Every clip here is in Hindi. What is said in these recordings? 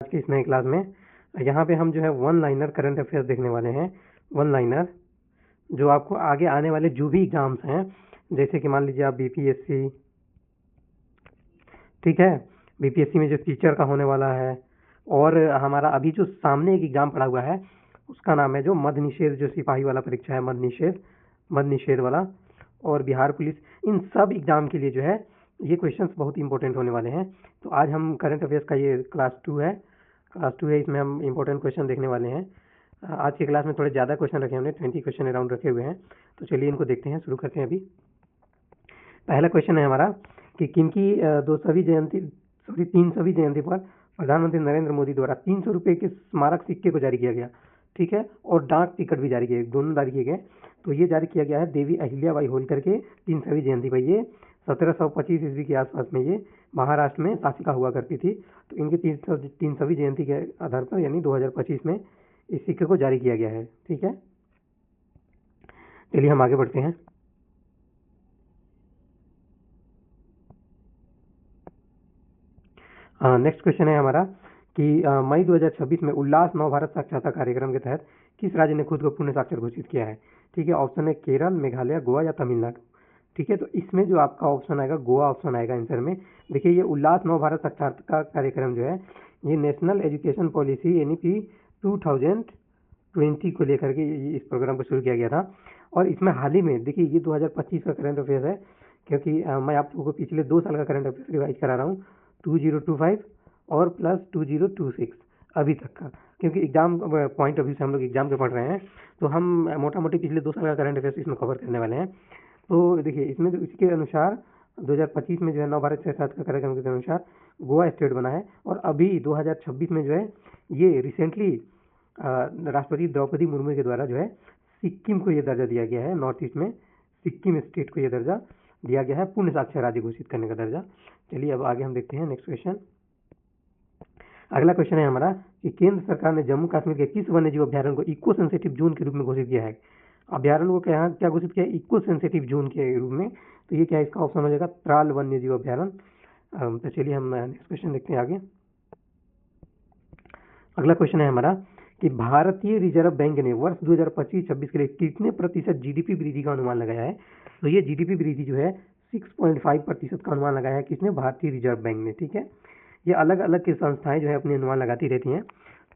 आज के इस नए क्लास में यहाँ पे हम जो है वन लाइनर करंट अफेयर्स देखने वाले हैं। वन लाइनर जो आपको आगे आने वाले जो भी एग्जाम्स हैं, जैसे कि मान लीजिए आप बीपीएससी, ठीक है, बीपीएससी में जो टीचर का होने वाला है, और हमारा अभी जो सामने एक एग्जाम पड़ा हुआ है उसका नाम है जो मद्य निषेध, जो सिपाही वाला परीक्षा है, मद्य निषेध वाला, और बिहार पुलिस, इन सब एग्जाम के लिए जो है ये क्वेश्चंस बहुत इंपॉर्टेंट होने वाले हैं। तो आज हम करंट अफेयर्स का ये क्लास 2 है, इसमें हम इंपॉर्टेंट क्वेश्चन देखने वाले हैं। आज की क्लास में थोड़े ज़्यादा क्वेश्चन रखे हमने, 20 क्वेश्चन अराउंड रखे हुए हैं। तो चलिए इनको देखते हैं, शुरू करते हैं। अभी पहला क्वेश्चन है हमारा कि किनकी 300वीं जयंती पर प्रधानमंत्री नरेंद्र मोदी द्वारा 300 रुपये के स्मारक सिक्के को जारी किया गया, ठीक है, और डाक टिकट भी जारी किए, दोनों जारी किए गए। तो ये जारी किया गया है देवी अहिल्याबाई होलकर के 300वीं जयंती पर। ये 1725 ईस्वी के आसपास में ये महाराष्ट्र में शासिका हुआ करती थी। तो इनकी 300वीं जयंती के आधार पर यानी 2025 में इस सिक्के को जारी किया गया है, ठीक है। चलिए हम आगे बढ़ते हैं। नेक्स्ट क्वेश्चन है हमारा कि मई 2026 में उल्लास नव भारत साक्षरता कार्यक्रम के तहत किस राज्य ने खुद को पूर्ण साक्षर घोषित किया है, ठीक है। ऑप्शन है केरल, मेघालय, गोवा या तमिलनाडु, ठीक है। तो इसमें जो आपका ऑप्शन आएगा गोवा ऑप्शन आएगा आंसर में। देखिए ये उल्लास नव भारत साक्षरता कार्यक्रम जो है ये नेशनल एजुकेशन पॉलिसी NEP 2020 को लेकर के इस प्रोग्राम को शुरू किया गया था। और इसमें हाल ही में देखिए ये 2025 का करंट अफेयर है, क्योंकि मैं आप लोगों को पिछले 2 साल का करंट अफेयर रिवाइज करा रहा हूँ, 2025 और प्लस 2026 अभी तक का, क्योंकि एग्जाम पॉइंट ऑफ व्यू से हम लोग एग्जाम के पढ़ रहे हैं, तो हम मोटा मोटी पिछले 2 साल का करंट अफेयर्स इसमें कवर करने वाले हैं। तो देखिए इसमें जो इसके अनुसार 2025 में जो है नव भारत साक्षरता कार्यक्रम के अनुसार गोवा स्टेट बना है, और अभी 2026 में जो है ये रिसेंटली राष्ट्रपति द्रौपदी मुर्मू के द्वारा जो है सिक्किम को ये दर्जा दिया गया है। नॉर्थ ईस्ट में सिक्किम स्टेट को ये दर्जा दिया गया है, पूर्ण साक्षर राज्य घोषित करने का दर्जा। चलिए अब आगे हम देखते हैं नेक्स्ट क्वेश्चन। अगला क्वेश्चन है हमारा कि केंद्र सरकार ने जम्मू कश्मीर के किस वन्यजीव अभ्यारण्य को इको सेंसिटिव जोन के रूप में घोषित किया है। अभ्यारण्य को क्या घोषित किया है, इको सेंसिटिव जोन के रूप में। तो ये क्या है, इसका ऑप्शन हो जाएगा त्राल वन्यजीव अभ्यारण्य। तो चलिए हम नेक्स्ट क्वेश्चन देखते हैं आगे। अगला क्वेश्चन है हमारा कि भारतीय रिजर्व बैंक ने वर्ष 2025-26 के लिए कितने प्रतिशत GDP वृद्धि का अनुमान लगाया है। तो ये GDP वृद्धि जो है 6.5% का अनुमान लगाया है किसने, भारतीय रिजर्व बैंक ने, ठीक है। ये अलग अलग की संस्थाएं जो है अपने अनुमान लगाती रहती हैं,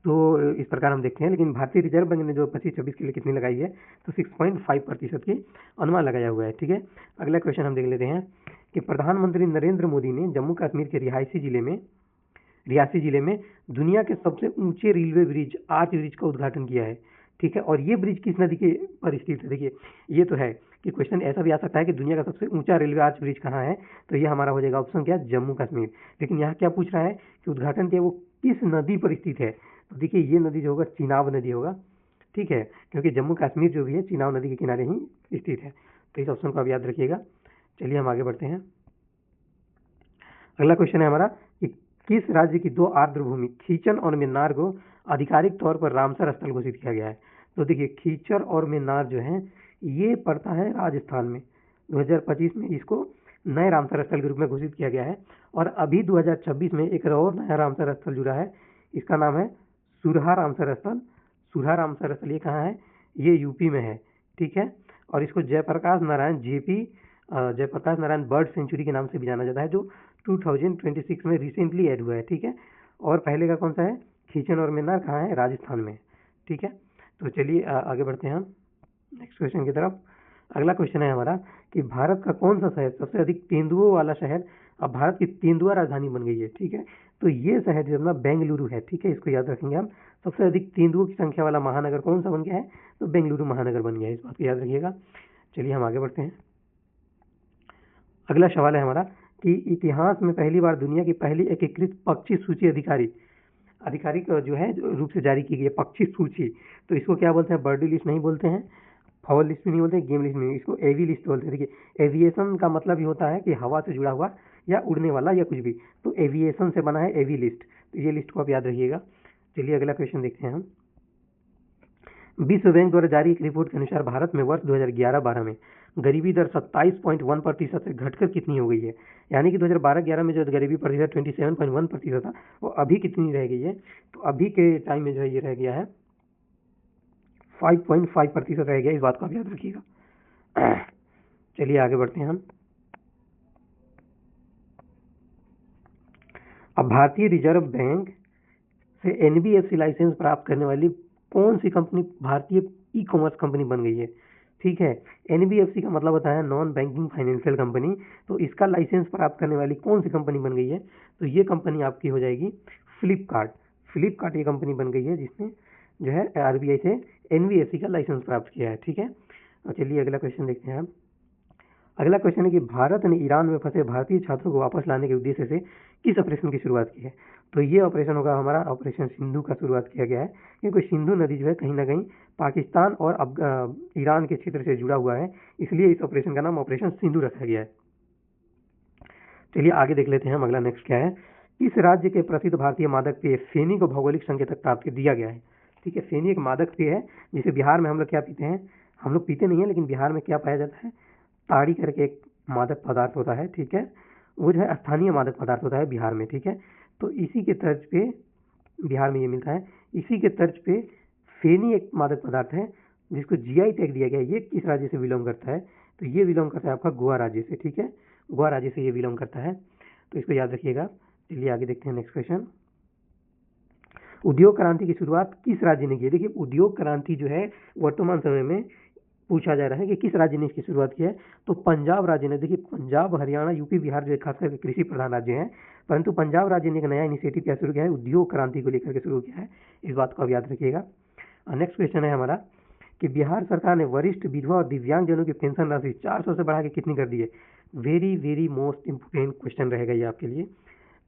तो इस प्रकार हम देखते हैं, लेकिन भारतीय रिजर्व बैंक ने जो 25-26 के लिए कितनी लगाई है, तो 6.5% की अनुमान लगाया हुआ है, ठीक है। अगला क्वेश्चन हम देख लेते हैं कि प्रधानमंत्री नरेंद्र मोदी ने जम्मू कश्मीर के रियासी जिले में दुनिया के सबसे ऊंचे रेलवे ब्रिज आर्च ब्रिज का उद्घाटन किया है, ठीक है। और ये ब्रिज किस नदी के पर स्थित है। देखिए ये तो है कि क्वेश्चन ऐसा भी आ सकता है कि दुनिया का सबसे ऊंचा रेलवे आर्च ब्रिज कहाँ है, तो ये हमारा हो जाएगा ऑप्शन क्या, जम्मू कश्मीर। लेकिन यहाँ क्या पूछ रहा है कि उद्घाटन किया वो किस नदी पर स्थित है। तो देखिए ये नदी जो होगा चिनाब नदी होगा, ठीक है, क्योंकि जम्मू कश्मीर जो भी है चिनाब नदी के किनारे ही स्थित है। तो इस ऑप्शन को आप याद रखिएगा। चलिए हम आगे बढ़ते हैं। अगला क्वेश्चन है हमारा कि किस राज्य की 2 आर्द्र भूमि खीचन और मुन्नार को आधिकारिक तौर पर रामसर स्थल घोषित किया गया है। तो देखिए खीचर और मुन्नार जो है ये पड़ता है राजस्थान में। 2025 में इसको नए रामसर स्थल के रूप में घोषित किया गया है, और अभी 2026 में एक और नया रामसर स्थल जुड़ा है, इसका नाम है सुरहा रामसर स्थल। सुरहा रामसर स्थल ये कहाँ है, ये यूपी में है, ठीक है। और इसको जयप्रकाश नारायण बर्ड सेंचुरी के नाम से भी जाना जाता है, जो 2026 में रिसेंटली ऐड हुआ है, ठीक है। और पहले का कौन सा है, खीचन और मुन्नार कहाँ है, राजस्थान में, ठीक है। तो चलिए आगे बढ़ते हैं हम नेक्स्ट क्वेश्चन की तरफ। अगला क्वेश्चन है हमारा कि भारत का कौन सा शहर सबसे अधिक तेंदुओं वाला शहर, अब भारत की तेंदुआ राजधानी बन गई है, ठीक है। तो ये शहर जो अपना बेंगलुरु है, ठीक है, इसको याद रखेंगे हम। सबसे अधिक तेंदुओं की संख्या वाला महानगर कौन सा बन गया है, तो बेंगलुरु महानगर बन गया है, इस बात को याद रखिएगा। चलिए हम आगे बढ़ते हैं। अगला सवाल है हमारा कि इतिहास में पहली बार दुनिया की पहली एकीकृत पक्षी सूची आधिकारिक जो है रूप से जारी की गई है पक्षी सूची। तो इसको क्या बोलते हैं, बर्डी लिस्ट नहीं बोलते हैं, फाउल लिस्ट भी नहीं बोलते हैं, गेम लिस्ट नहीं, इसको एवी लिस्ट बोलते हैं। देखिए एविएशन का मतलब ही होता है कि हवा से जुड़ा हुआ या उड़ने वाला या कुछ भी, तो एविएशन से बना है एवी लिस्ट। तो ये लिस्ट को आप याद रखिएगा। चलिए अगला क्वेश्चन देखते हैं हम। विश्व बैंक द्वारा जारी एक रिपोर्ट के अनुसार भारत में वर्ष 2011-12 में गरीबी दर 27.1% से घटकर कितनी हो गई है, यानी कि 2012-11 में जो गरीबी प्रतिशत 27.1% था वो अभी कितनी रह गई है, तो अभी के टाइम में जो है ये रह गया है 5.5% रह गया, इस बात को आप याद रखिएगा। चलिए आगे बढ़ते हैं हम। अब भारतीय रिजर्व बैंक से एनबीएफसी लाइसेंस प्राप्त करने वाली कौन सी कंपनी भारतीय ई कॉमर्स कंपनी बन गई है, ठीक है। एनबीएफसी का मतलब होता है नॉन बैंकिंग फाइनेंशियल कंपनी, तो इसका लाइसेंस प्राप्त करने वाली कौन सी कंपनी बन गई है, तो ये कंपनी आपकी हो जाएगी फ्लिपकार्ट। फ्लिपकार्ट ये कंपनी बन गई है जिसने जो है आरबीआई से एनबीएफसी का लाइसेंस प्राप्त किया है, ठीक है। और चलिए अगला क्वेश्चन देखते हैं हम। अगला क्वेश्चन है कि भारत ने ईरान में फंसे भारतीय छात्रों को वापस लाने के उद्देश्य से किस ऑपरेशन की शुरुआत की है, तो ये ऑपरेशन होगा हमारा ऑपरेशन सिंधु का शुरुआत किया गया है, क्योंकि सिंधु नदी जो है कहीं ना कहीं पाकिस्तान और ईरान के क्षेत्र से जुड़ा हुआ है, इसलिए इस ऑपरेशन का नाम ऑपरेशन सिंधु रखा गया है। चलिए आगे देख लेते हैं हम, अगला नेक्स्ट क्या है। इस राज्य के प्रसिद्ध भारतीय मादक पेय फेनी को भौगोलिक संकेतक प्राप्त दिया गया है, ठीक है। फेनी एक मादक पेय है जिसे बिहार में हम लोग क्या पीते हैं, हम लोग पीते नहीं है लेकिन बिहार में क्या पाया जाता है, ताड़ी करके एक मादक पदार्थ होता है, ठीक है। वो जो है स्थानीय मादक पदार्थ होता है बिहार में, ठीक है। तो इसी के तर्ज पे बिहार में ये मिलता है, इसी के तर्ज पे फेनी एक मादक पदार्थ है जिसको जीआई टैग दिया गया है। ये किस राज्य से बिलोंग करता है, तो ये बिलोंग करता है आपका गोवा राज्य से, ठीक है। गोवा राज्य से ये बिलोंग करता है, तो इसको याद रखिएगा। चलिए आगे देखते हैं नेक्स्ट क्वेश्चन। उद्योग क्रांति की शुरुआत किस राज्य ने की है। देखिए उद्योग क्रांति जो है वर्तमान समय में पूछा जा रहा है कि किस राज्य ने इसकी शुरुआत की है, तो पंजाब राज्य ने। देखिए पंजाब, हरियाणा, यूपी, बिहार जो खास करके कृषि प्रधान राज्य हैं, परंतु पंजाब राज्य ने एक नया इनिशिएटिव क्या शुरू किया है, उद्योग क्रांति को लेकर के शुरू किया है, इस बात को आप याद रखिएगा। नेक्स्ट क्वेश्चन है हमारा कि बिहार सरकार ने वरिष्ठ विधवा और दिव्यांगजनों की पेंशन राशि 400 से बढ़ा के कितनी कर दी है। Very very most important question रहेगा ये आपके लिए।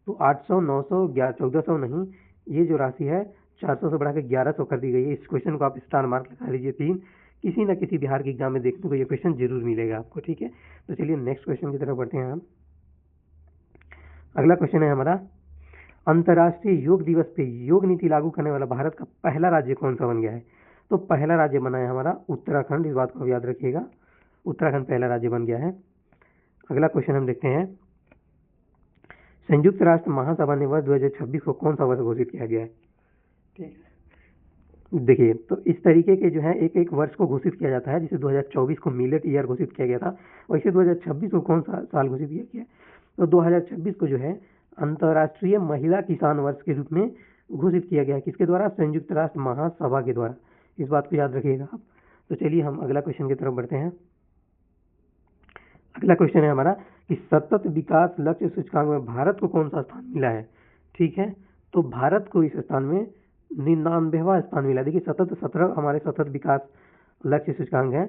तो 800, 900, 1400 नहीं, ये जो राशि है 400 से बढ़ा के 1100 कर दी गई है। इस क्वेश्चन को आप स्टार मार्क लगा लीजिए 3, किसी ना किसी बिहार के एग्जाम में देखने को ये क्वेश्चन जरूर मिलेगा आपको, ठीक है। तो चलिए नेक्स्ट क्वेश्चन की तरफ बढ़ते हैं हम। अगला क्वेश्चन है हमारा, अंतर्राष्ट्रीय योग दिवस पे योग नीति लागू करने वाला भारत का पहला राज्य कौन सा बन गया है, तो पहला राज्य बना है हमारा उत्तराखंड, इस बात को याद रखिएगा, उत्तराखंड पहला राज्य बन गया है। अगला क्वेश्चन हम देखते हैं, संयुक्त राष्ट्र महासभा ने वर्ष 2026 को कौन सा वर्ष घोषित किया गया है, ठीक है। देखिए तो इस तरीके के जो है एक एक वर्ष को घोषित किया जाता है, जिसे 2024 को मिलेट ईयर घोषित किया गया था, और इसे 2026 को कौन सा साल घोषित किया गया, तो 2026 को जो है अंतर्राष्ट्रीय महिला किसान वर्ष के रूप में घोषित किया गया है, किसके द्वारा, संयुक्त राष्ट्र महासभा के द्वारा, इस बात को याद रखिएगा आप। तो चलिए हम अगला क्वेश्चन की तरफ बढ़ते हैं। अगला क्वेश्चन है हमारा कि सतत विकास लक्ष्य सूचकांक में भारत को कौन सा स्थान मिला है, ठीक है। तो भारत को इस स्थान में 99वां स्थान मिला। देखिए सतत 17 हमारे सतत विकास लक्ष्य सूचकांक है,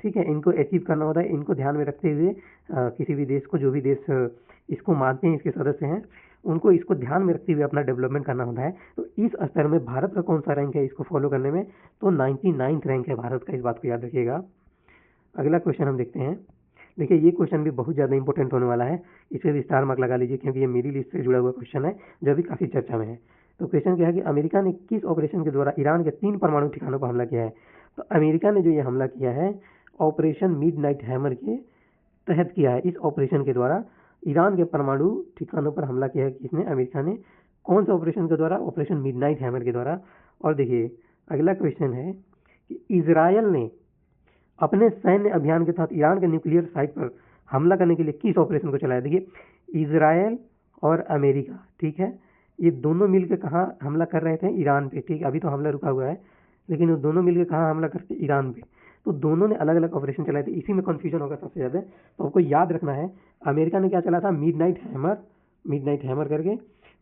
ठीक है। इनको अचीव करना होता है, इनको ध्यान में रखते हुए किसी भी देश को, जो भी देश इसको मानते हैं, इसके सदस्य हैं, उनको इसको ध्यान में रखते हुए अपना डेवलपमेंट करना होता है। तो इस स्तर में भारत का कौन सा रैंक है इसको फॉलो करने में, तो 99 रैंक है भारत का, इस बात को याद रखिएगा। अगला क्वेश्चन हम देखते हैं। देखिए ये क्वेश्चन भी बहुत ज़्यादा इंपॉर्टेंट होने वाला है, इसे भी स्टार मार्क लगा लीजिए, क्योंकि ये मिडिल ईस्ट से जुड़ा हुआ क्वेश्चन है जो अभी काफ़ी चर्चा में है। तो क्वेश्चन क्या है कि अमेरिका ने किस ऑपरेशन के द्वारा ईरान के 3 परमाणु ठिकानों पर हमला किया है, तो अमेरिका ने जो ये हमला किया है ऑपरेशन मिडनाइट हैमर के तहत किया है। इस ऑपरेशन के द्वारा ईरान के परमाणु ठिकानों पर हमला किया है किसने, अमेरिका ने। कौन सा ऑपरेशन के द्वारा, ऑपरेशन मिडनाइट हैमर के द्वारा। और देखिए अगला क्वेश्चन है कि इजरायल ने अपने सैन्य अभियान के तहत ईरान के न्यूक्लियर साइट पर हमला करने के लिए किस ऑपरेशन को चलाया। देखिए इजरायल और अमेरिका, ठीक है, ये दोनों मिलकर कहाँ हमला कर रहे थे, ईरान पे, ठीक है। अभी तो हमला रुका हुआ है, लेकिन वो दोनों मिलकर कहाँ हमला करते, ईरान पे। तो दोनों ने अलग अलग ऑपरेशन चलाए थे, इसी में कन्फ्यूजन होगा सबसे ज़्यादा। तो आपको याद रखना है, अमेरिका ने क्या चला था, मिडनाइट हैमर करके,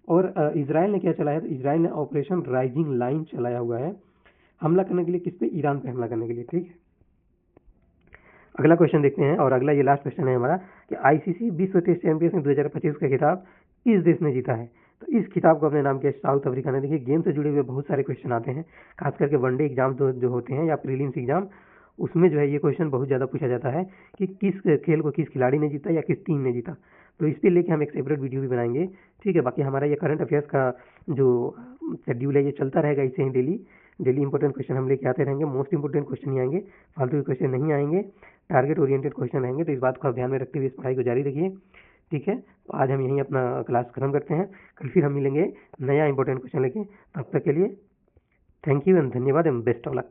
और इजराइल ने क्या चलाया, तो इजराइल ने ऑपरेशन राइजिंग लाइन चलाया हुआ है हमला करने के लिए, किस पे, ईरान पे हमला करने के लिए, ठीक है। अगला क्वेश्चन देखते हैं, और अगला ये लास्ट क्वेश्चन है हमारा कि आईसीसी विश्व टेस्ट चैंपियनशिप 2025 का खिताब किस देश ने जीता है। तो इस खिताब को अपने नाम किया साउथ अफ्रीका ने। देखिए गेम से जुड़े हुए बहुत सारे क्वेश्चन आते हैं, खास करके वनडे एग्जाम जो होते हैं या प्रीलिम्स एग्जाम, उसमें जो है ये क्वेश्चन बहुत ज़्यादा पूछा जाता है कि किस खेल को किस खिलाड़ी ने जीता या किस टीम ने जीता। तो इस पर लेके हम एक सेपरेट वीडियो भी बनाएंगे, ठीक है। बाकी हमारा ये करंट अफेयर्स का जो शेड्यूल है ये चलता रहेगा ऐसे ही डेली इंपॉर्टेंट क्वेश्चन हम लेके आते रहेंगे। मोस्ट इंपॉर्टेंट क्वेश्चन ही आएंगे, फालतू के क्वेश्चन नहीं आएंगे, टारगेट ओरिएंटेड क्वेश्चन आएंगे। तो इस बात को आप ध्यान में रखते हुए इस पढ़ाई को जारी रखिए। ठीक है, तो आज हम यहीं अपना क्लास खत्म करते हैं। कल फिर हम मिलेंगे नया इंपॉर्टेंट क्वेश्चन लेके। तब तक के लिए थैंक यू एंड धन्यवाद एंड बेस्ट ऑफ लक।